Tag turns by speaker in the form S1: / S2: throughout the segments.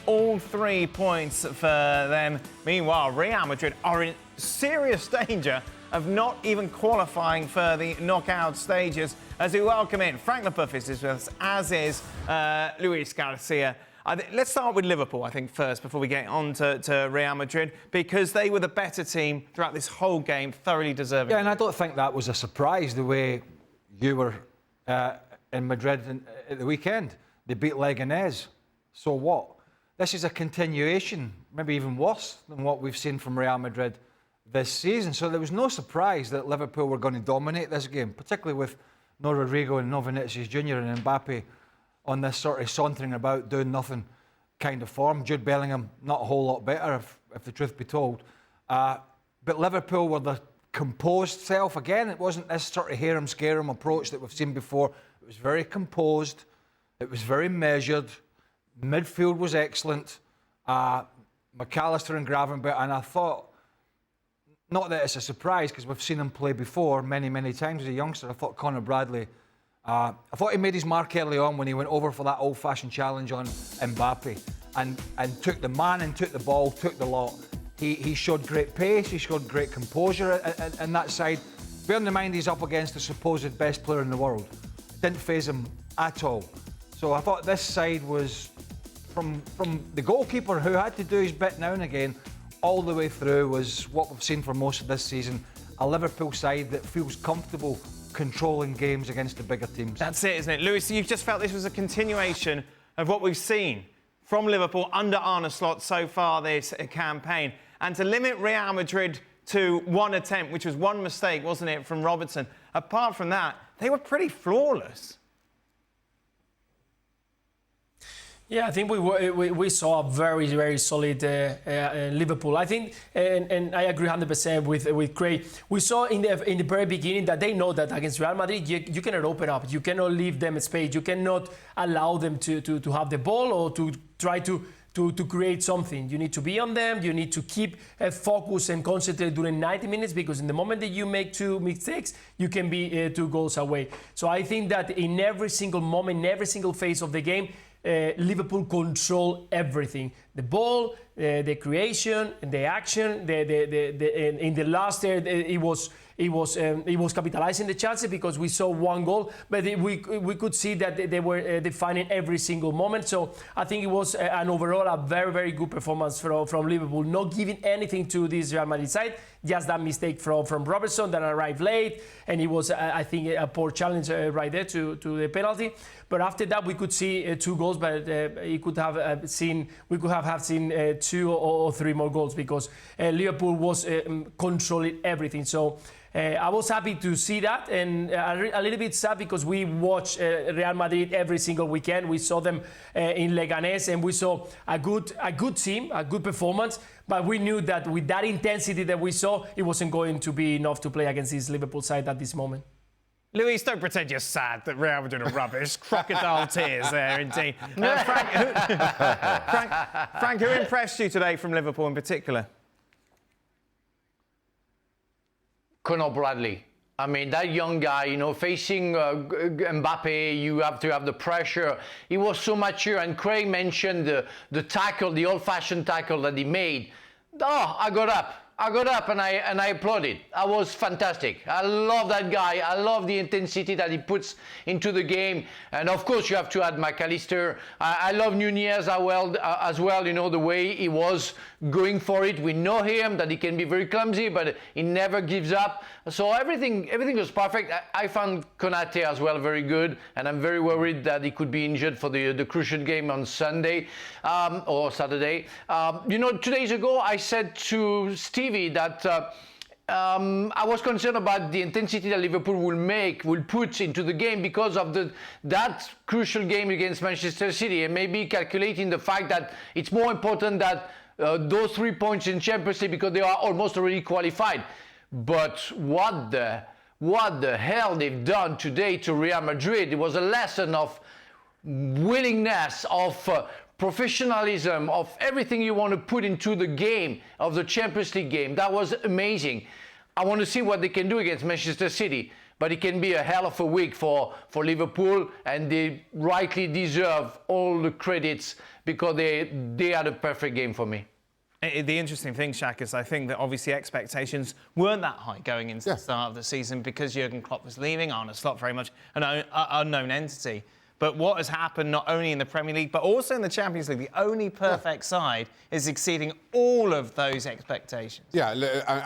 S1: all 3 points for them. Meanwhile, Real Madrid are in serious danger of not even qualifying for the knockout stages as we welcome in Frank Leboeuf is with us, as is Luis Garcia. Let's start with Liverpool, I think, first, before we get on to Real Madrid, because they were the better team throughout this whole game, thoroughly deserving.
S2: Yeah, and I don't think that was a surprise, the way you were in Madrid at the weekend. They beat Leganés. So what? This is a continuation, maybe even worse than what we've seen from Real Madrid this season. So there was no surprise that Liverpool were going to dominate this game, particularly with no Rodrigo and no Vinicius Jr. and Mbappe on this sort of sauntering about, doing nothing kind of form. Jude Bellingham, not a whole lot better, if the truth be told. But Liverpool were the composed self again. It wasn't this sort of harem-scarum approach that we've seen before. It was very composed. It was very measured. Midfield was excellent. McAllister and Gravenberch, and I thought, not that it's a surprise because we've seen him play before many, many times as a youngster. I thought Conor Bradley, I thought he made his mark early on when he went over for that old-fashioned challenge on Mbappe and took the man and took the ball, took the lot. He showed great pace, he showed great composure in that side. Bearing in mind he's up against the supposed best player in the world. It didn't faze him at all. So I thought this side was, from the goalkeeper who had to do his bit now and again, all the way through, was what we've seen for most of this season. A Liverpool side that feels comfortable controlling games against the bigger teams.
S1: That's it, isn't it? Lewis, you've just felt this was a continuation of what we've seen from Liverpool under Arne Slot so far this campaign. And to limit Real Madrid to one attempt, which was one mistake, wasn't it, from Robertson? Apart from that, they were pretty flawless.
S3: Yeah, I think we saw a very, very solid Liverpool. I think, and I agree 100% with Craig. We saw in the very beginning that they know that against Real Madrid, you cannot open up. You cannot leave them space. You cannot allow them to have the ball or to try to create something. You need to be on them. You need to keep focus and concentrate during 90 minutes, because in the moment that you make 2 mistakes, you can be 2 goals away. So I think that in every single moment, in every single phase of the game, Liverpool control everything: the ball, the creation, the action. In the last there, it was capitalizing the chances because we saw 1 goal, but we could see that they were defining every single moment. So I think it was an overall a very, very good performance from Liverpool, not giving anything to this Real Madrid side. Just that mistake from Robertson that arrived late, and it was I think a poor challenge right there to the penalty. But after that, we could see 2 goals, but we could have seen 2 or 3 more goals because Liverpool was controlling everything. So I was happy to see that, and a little bit sad because we watch Real Madrid every single weekend. We saw them in Leganés, and we saw a good team, a good performance. But we knew that with that intensity that we saw, it wasn't going to be enough to play against this Liverpool side at this moment.
S1: Luis, don't pretend you're sad that Real Madrid are rubbish. Crocodile tears there, indeed. Frank, who impressed you today from Liverpool in particular?
S4: Conor Bradley. I mean, that young guy, facing Mbappe, you have to have the pressure. He was so mature, and Craig mentioned the tackle, the old-fashioned tackle that he made. Oh, I got up and I applauded. That was fantastic. I love that guy. I love the intensity that he puts into the game. And of course, you have to add McAllister. I love Nunez as well. The way he was going for it. We know him, that he can be very clumsy, but he never gives up. So everything was perfect. I found Konate as well very good, and I'm very worried that he could be injured for the crucial game on Sunday or Saturday. 2 days ago, I said to Stevie that I was concerned about the intensity that Liverpool will put into the game because of that crucial game against Manchester City, and maybe calculating the fact that it's more important that those 3 points in Champions League because they are almost already qualified. But what the hell they've done today to Real Madrid? It was a lesson of willingness, of professionalism, of everything you want to put into the game, of the Champions League game. That was amazing. I want to see what they can do against Manchester City. But it can be a hell of a week for Liverpool, and they rightly deserve all the credits because they had a perfect game for me.
S1: The interesting thing, Shaka, is I think that obviously expectations weren't that high going into the start of the season because Jurgen Klopp was leaving. Arne Slot very much an unknown entity. But what has happened not only in the Premier League but also in the Champions League, the only perfect side is exceeding all of those expectations.
S5: Yeah,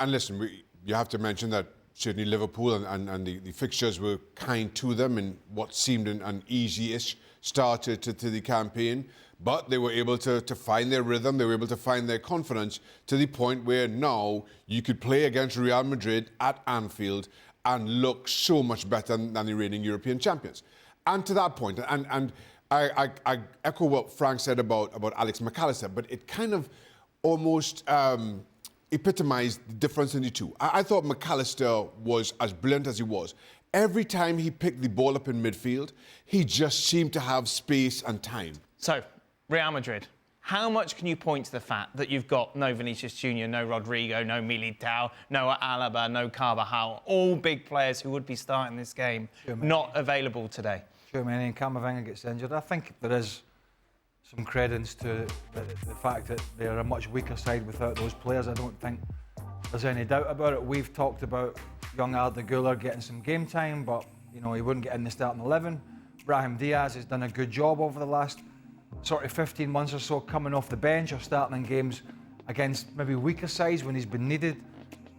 S5: and listen, you have to mention that certainly Liverpool and the fixtures were kind to them in what seemed an easy-ish start to the campaign. But they were able to find their rhythm, they were able to find their confidence to the point where now you could play against Real Madrid at Anfield and look so much better than the reigning European champions. And to that point, and I echo what Frank said about Alex McAllister, but it kind of almost epitomized the difference in the two. I thought McAllister was as brilliant as he was. Every time he picked the ball up in midfield, he just seemed to have space and time.
S1: So, Real Madrid, how much can you point to the fact that you've got no Vinicius Jr., no Rodrigo, no Militao, no Alaba, no Carvajal, all big players who would be starting this game, not available today?
S2: Sure, man, and Camavinga gets injured. I think there is some credence to the fact that they're a much weaker side without those players. I don't think there's any doubt about it. We've talked about young Arda Güler getting some game time, but you know he wouldn't get in the starting 11. Brahim Diaz has done a good job over the last sort of 15 months or so coming off the bench or starting in games against maybe weaker sides when he's been needed.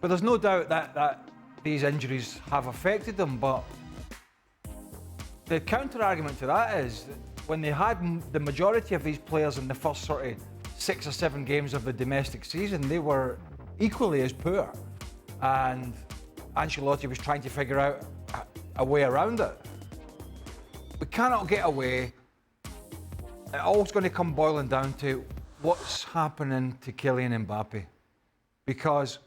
S2: But there's no doubt that these injuries have affected them. But the counter-argument to that is that when they had the majority of these players in the first sort of 6 or 7 games of the domestic season, they were equally as poor. And Ancelotti was trying to figure out a way around it. We cannot get away. It's always going to come boiling down to what's happening to Kylian Mbappe. Because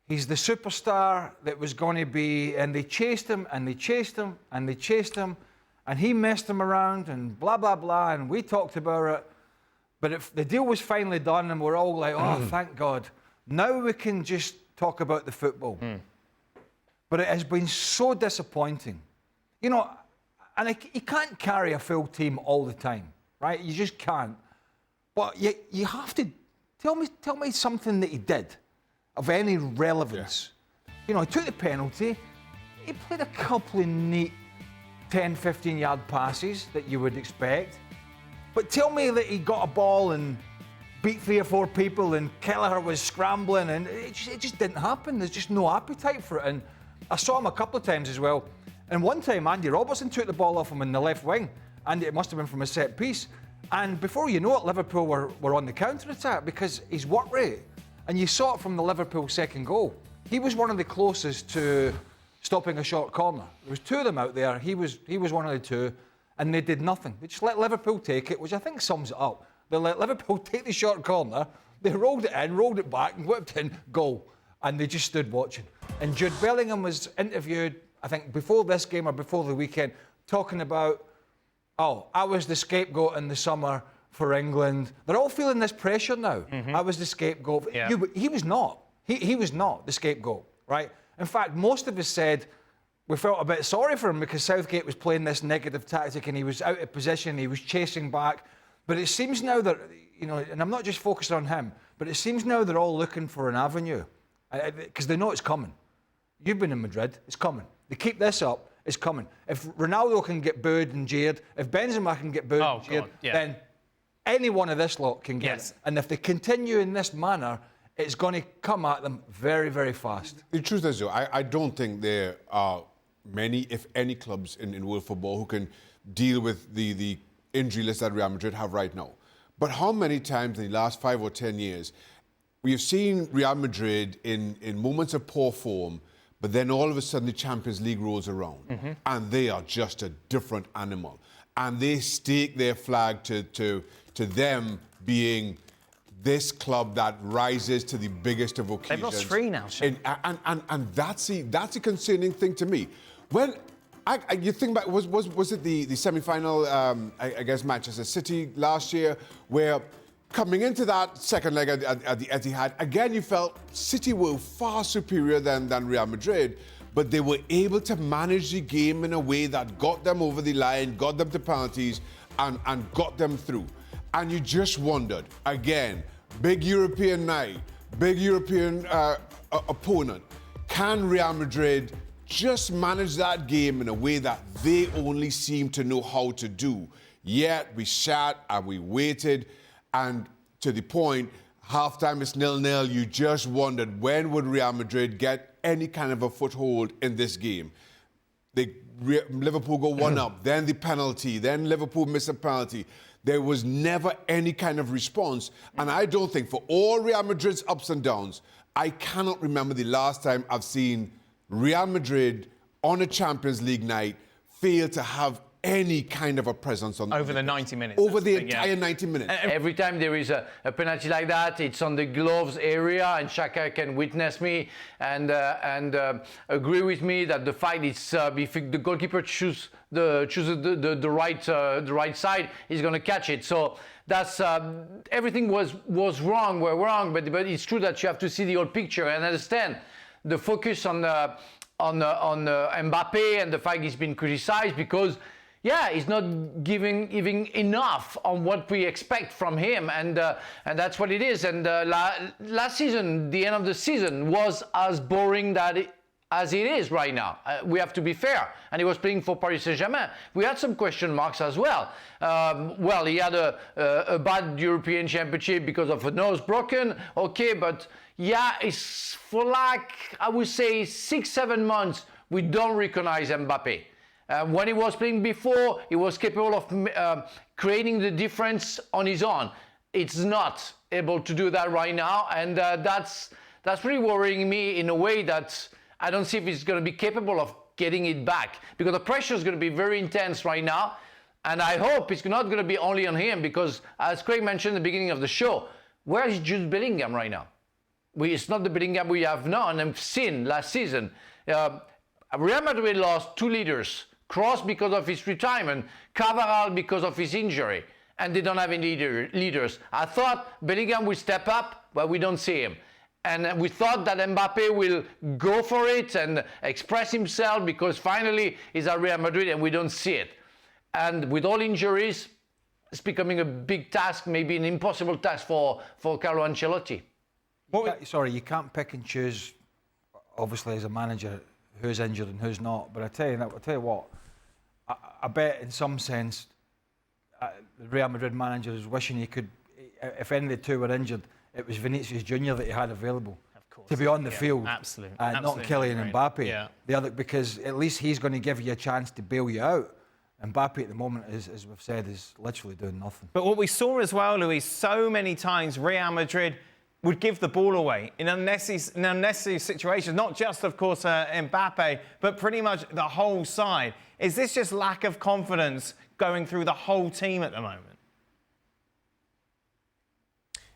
S2: he's the superstar that was going to be, and they chased him, and they chased him, and they chased him, and he messed them around, and blah, blah, blah, and we talked about it. But if the deal was finally done, and we're all like, oh, thank God. Now we can just talk about the football. But it has been so disappointing. You know, and you can't carry a full team all the time, right? You just can't. But you have to tell me something that he did of any relevance. Yeah. You know, he took the penalty. He played a couple of neat 10, 15-yard passes that you would expect. But tell me that he got a ball and beat 3 or 4 people and Kelleher was scrambling and it just didn't happen. There's just no appetite for it. And I saw him a couple of times as well. And one time, Andy Robertson took the ball off him in the left wing, and it must have been from a set piece. And before you know it, Liverpool were on the counter-attack because his work rate. And you saw it from the Liverpool second goal. He was one of the closest to stopping a short corner. There was 2 of them out there. He was one of the 2, and they did nothing. They just let Liverpool take it, which I think sums it up. They let Liverpool take the short corner. They rolled it in, rolled it back, and whipped in, goal. And they just stood watching. And Jude Bellingham was interviewed, I think, before this game or before the weekend, talking about, oh, I was the scapegoat in the summer for England. They're all feeling this pressure now. I was the scapegoat.
S1: Yeah.
S2: He was not. He was not the scapegoat, right? In fact, most of us said we felt a bit sorry for him because Southgate was playing this negative tactic and he was out of position, he was chasing back. But it seems now that, you know, and I'm not just focused on him, but it seems now they're all looking for an avenue because they know it's coming. You've been in Madrid, it's coming. They keep this up, it's coming. If Ronaldo can get booed and jeered, if Benzema can get booed and jeered, then any one of this lot can get it. And if they continue in this manner, it's going to come at them very, very fast.
S5: The truth is, though, I don't think there are many, if any, clubs in world football who can deal with the injury list that Real Madrid have right now. But how many times in the last 5 or 10 years we have seen Real Madrid in moments of poor form, but then all of a sudden the Champions League rolls around and they are just a different animal. And they stake their flag to them being this club that rises to the biggest of occasions.
S1: They've lost 3 now, Shane.
S5: And that's a concerning thing to me. When you think about, was it the semi-final against Manchester City last year, where coming into that second leg at the Etihad, again you felt City were far superior than Real Madrid, but they were able to manage the game in a way that got them over the line, got them to penalties, and got them through. And you just wondered, again, big European night, big European opponent. Can Real Madrid just manage that game in a way that they only seem to know how to do? Yet we sat and we waited, and to the point, halftime is 0-0. You just wondered, when would Real Madrid get any kind of a foothold in this game? Liverpool go 1-up, then the penalty, then Liverpool miss a penalty. There was never any kind of response. And I don't think, for all Real Madrid's ups and downs, I cannot remember the last time I've seen Real Madrid on a Champions League night fail to have any kind of a presence on
S1: over the 90 minutes.
S5: Over the entire 90 minutes.
S4: Every time there is a penalty like that, it's on the gloves area, and Shaka can witness me and agree with me that the fight is if the goalkeeper chooses the right side, he's going to catch it. So that's everything was wrong. We're wrong, but it's true that you have to see the whole picture and understand the focus on Mbappe, and the fact he's been criticized because, yeah, he's not giving enough on what we expect from him, and that's what it is. And last season, the end of the season was as boring as it is right now. We have to be fair. And he was playing for Paris Saint-Germain. We had some question marks as well. Well, he had a bad European Championship because of a nose broken. Okay, but yeah, it's for like, I would say, 6-7 months, we don't recognize Mbappe. When he was playing before, he was capable of creating the difference on his own. It's not able to do that right now, and that's really worrying me in a way that I don't see if he's going to be capable of getting it back, because the pressure is going to be very intense right now, and I hope it's not going to be only on him, because as Craig mentioned at the beginning of the show, where is Jude Bellingham right now? It's not the Bellingham we have known and seen last season. Real Madrid lost 2 leaders. Kroos because of his retirement, Carvajal because of his injury, and they don't have any leaders. I thought Bellingham would step up, but we don't see him. And we thought that Mbappe will go for it and express himself, because finally he's at Real Madrid and we don't see it. And with all injuries, it's becoming a big task, maybe an impossible task for Carlo Ancelotti.
S2: Sorry, you can't pick and choose, obviously, as a manager, who's injured and who's not. But I tell you what, I bet in some sense the Real Madrid manager is wishing he could, if any of the 2 were injured, it was Vinicius Junior that he had available, of course, to be on the field.
S1: Absolutely.
S2: And not Kylian Mbappe.
S1: Yeah.
S2: The other, because at least he's going to give you a chance to bail you out. Mbappe at the moment, as we've said, is literally doing nothing.
S1: But what we saw as well, Luis, so many times Real Madrid would give the ball away in unnecessary situations, not just, of course, Mbappe, but pretty much the whole side. Is this just lack of confidence going through the whole team at the moment?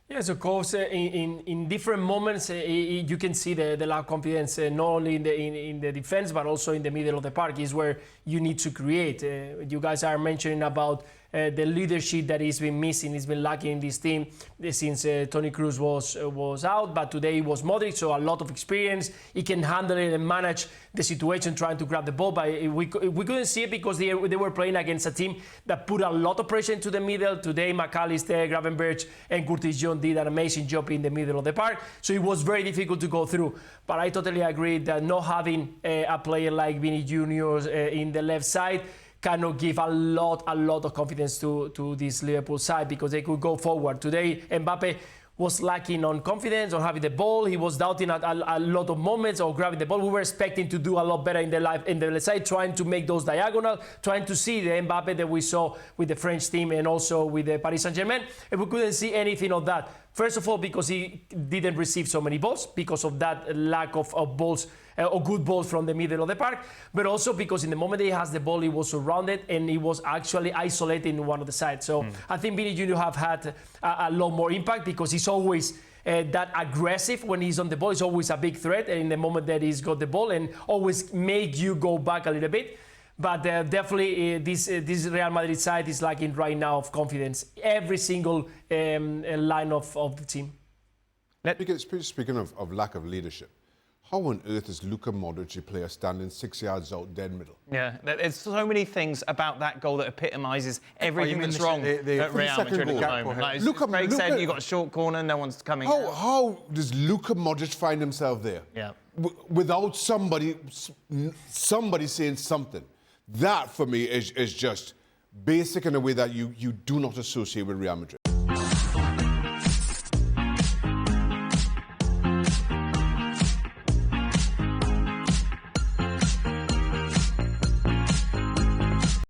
S3: Yes, of course. In different moments, you can see the lack of confidence, not only in the defense, but also in the middle of the park, is where you need to create. You guys are mentioning about the leadership that he's been missing, he's been lacking in this team since Toni Kroos was out, but today it was Modric, so a lot of experience. He can handle it and manage the situation, trying to grab the ball, but we couldn't see it because they were playing against a team that put a lot of pressure into the middle. Today, McAllister, Gravenberch, and Curtis Jones did an amazing job in the middle of the park, so it was very difficult to go through. But I totally agree that not having a player like Vini Jr. In the left side cannot give a lot of confidence to this Liverpool side, because they could go forward. Today, Mbappe was lacking on confidence, on having the ball. He was doubting a lot of moments of grabbing the ball. We were expecting to do a lot better in the left side, trying to make those diagonal, trying to see the Mbappe that we saw with the French team and also with the Paris Saint-Germain. And we couldn't see anything of that. First of all, because he didn't receive so many balls, because of that lack of balls, or good balls from the middle of the park, but also because in the moment he has the ball, he was surrounded and he was actually isolated in one of the sides. So I think Vini Jr. have had a lot more impact, because he's always that aggressive when he's on the ball. He's always a big threat in the moment that he's got the ball, and always make you go back a little bit. But definitely this Real Madrid side is lacking right now of confidence. Every single line of the team.
S5: Speaking of lack of leadership, how on earth is Luka Modric, a player, standing 6 yards out, dead middle?
S1: Yeah, there's so many things about that goal that epitomises everything
S2: mean
S1: that's
S2: the-
S1: wrong
S2: the
S1: at Real
S5: 30-second
S1: Madrid at the
S5: goal.
S1: moment. Like,
S5: Look at-
S1: Craig
S5: look
S1: said,
S5: at-
S1: you've got a short corner, no one's coming out.
S5: How does Luka Modric find himself there?
S1: Yeah.
S5: Without somebody saying something. That, for me, is just basic in a way that you do not associate with Real Madrid.